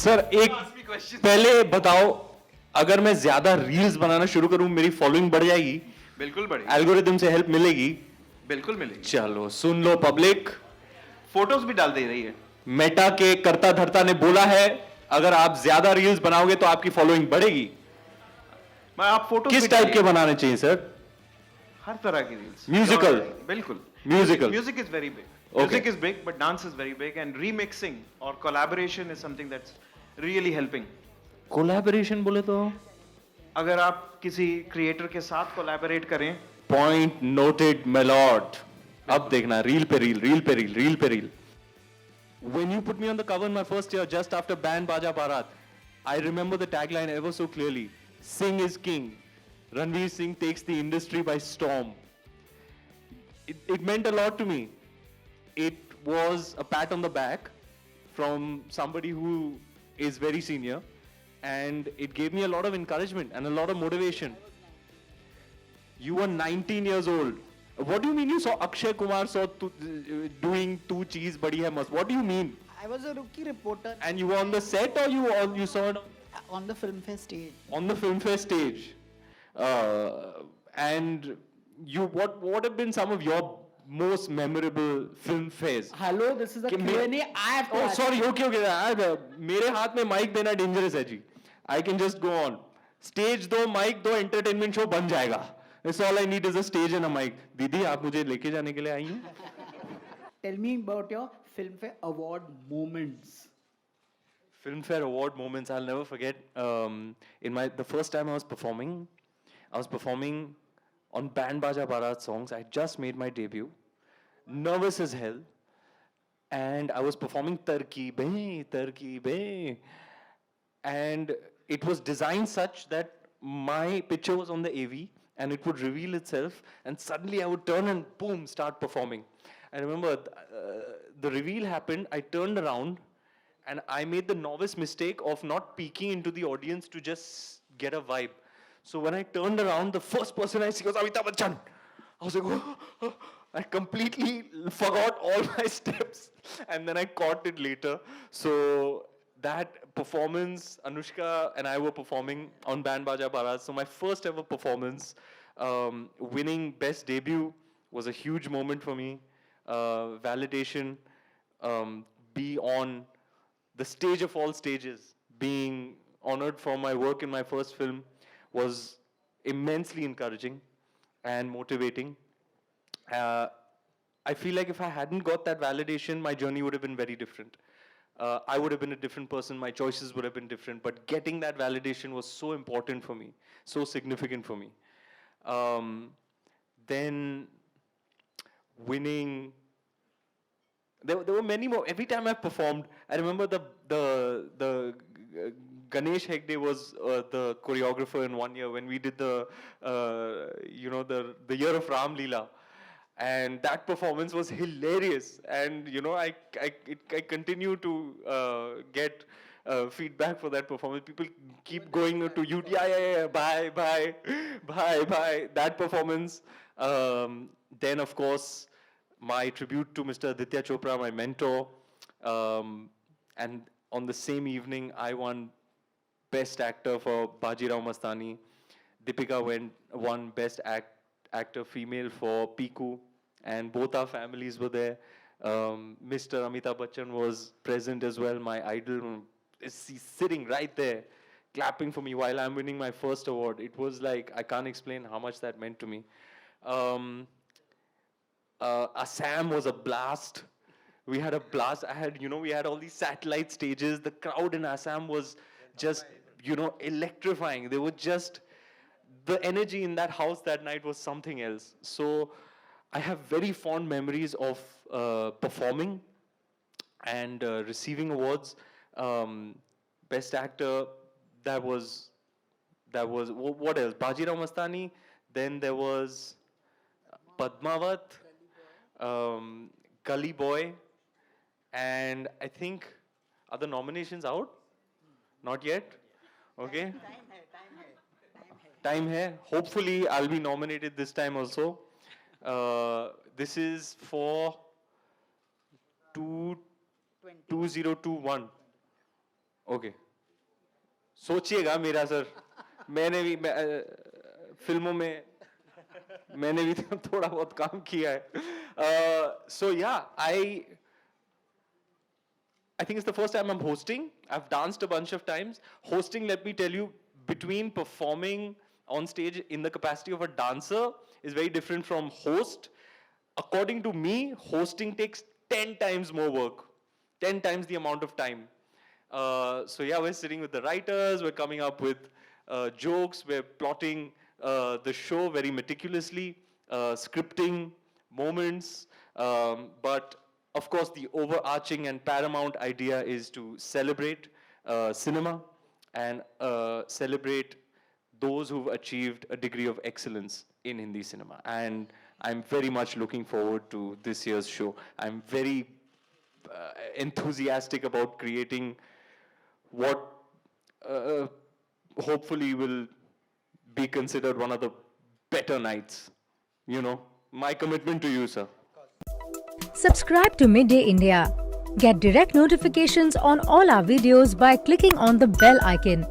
Sir एक पहले बताओ, अगर मैं ज्यादा रील्स बनाना शुरू करूं मेरी फॉलोइंग बढ़ जाएगी? बिल्कुल बढ़ेगी, एल्गोरिथम से हेल्प मिलेगी? बिल्कुल मिलेगी। चलो सुन लो पब्लिक, फोटोज भी डाल दे रही है। मेटा के कर्ता धर्ता ने बोला है अगर आप ज्यादा रील्स बनाओगे तो आपकी फॉलोइंग बढ़ेगी। मैं आप फोटोज किस टाइप के बनाने चाहिए सर? हर तरह की रील्स। म्यूजिकल? बिल्कुल musical? Music is very big, music is big but dance is very big and remixing और collaboration is something that's really helping. Collaboration बोले तो? अगर आप किसी क्रिएटर के साथ कोलैबोरेट करें। Point noted my Lord. अब देखना रील पे रील, रील पे रील, रील पे reel. When you put me on the cover in my first year, just after Band Baja Barat, I remember the tagline ever so clearly. Singh is king. Ranveer Singh takes the industry by storm. It meant a lot to me. It was a pat on the back from somebody who is very senior, and it gave me a lot of encouragement and a lot of motivation. You were 19 years old. What do you mean you saw Akshay Kumar doing two cheese badi hai mast? What do you mean? I was a rookie reporter. And you were on the set or you saw it on the Filmfare stage? On the Filmfare stage. And what have been some of your most memorable film fairs? Hello, this is a Q&A. I have to Oh, sorry. Okay. मेरे हाथ में mic देना dangerous है जी. I can just go on. Stage दो, mic दो, entertainment show बन जाएगा. That's all I need is a stage and a mic. दीदी आप मुझे लेके जाने के लिए आई हैं? Tell me about your Filmfare Award moments. Filmfare Award moments I'll never forget. The first time I was performing on Band Baja Barat songs. I just made my debut, nervous as hell, and I was performing Tarki Be, and it was designed such that my picture was on the AV and it would reveal itself, and suddenly I would turn and boom, start performing. I remember the reveal happened, I turned around and I made the novice mistake of not peeking into the audience to just get a vibe. So when I turned around, the first person I see was Amitabh Bachchan. I was like, oh. I completely forgot all my steps, and then I caught it later. So that performance, Anushka and I were performing on Band Baja Barat. So my first ever performance, winning Best Debut was a huge moment for me. Validation, be on the stage of all stages, being honored for my work in my first film was immensely encouraging and motivating. I feel like if I hadn't got that validation, my journey would have been very different. I would have been a different person, my choices would have been different, but getting that validation was so important for me, so significant for me. Then winning, there were many more. Every time I performed, I remember the Ganesh Hegde was the choreographer in one year when we did the year of Ram Leela. And that performance was hilarious, and I continue to get feedback for that performance. People keep going to you, yeah, bye. That performance. Then of course, my tribute to Mr. Aditya Chopra, my mentor, and on the same evening, I won Best Actor for Bajirao Mastani. Deepika won Best Actor Female for Piku, and both our families were there. Mr. Amitabh Bachchan was present as well. My idol is sitting right there, clapping for me while I'm winning my first award. It was like, I can't explain how much that meant to me. Assam was a blast. We had a blast. We had all these satellite stages. The crowd in Assam was just, electrifying. They were just, the energy in that house that night was something else. So I have very fond memories of performing and receiving awards. Best Actor, that was what else? Bajirao Mastani. Then there was Padmavat, Gully Boy, and I think, are the nominations out? Not yet? Okay. Time hai. Hopefully, I'll be nominated this time also. This is for 2021. Okay सोचिएगा मेरा sir मैंने भी फिल्मों में मैंने भी थोड़ा बहुत काम किया है सो या I think it's the first time I'm hosting. I've danced a bunch of times. Hosting, let me tell you, between performing on stage in the capacity of a dancer is very different from host. According to me, hosting takes 10 times more work, 10 times the amount of time. So yeah, we're sitting with the writers, we're coming up with jokes, we're plotting the show very meticulously, scripting moments, but of course, the overarching and paramount idea is to celebrate cinema and celebrate those who've achieved a degree of excellence in Hindi cinema. And I'm very much looking forward to this year's show. I'm very enthusiastic about creating what hopefully will be considered one of the better nights. You know, my commitment to you, sir. Subscribe to Midday India. Get direct notifications on all our videos by clicking on the bell icon.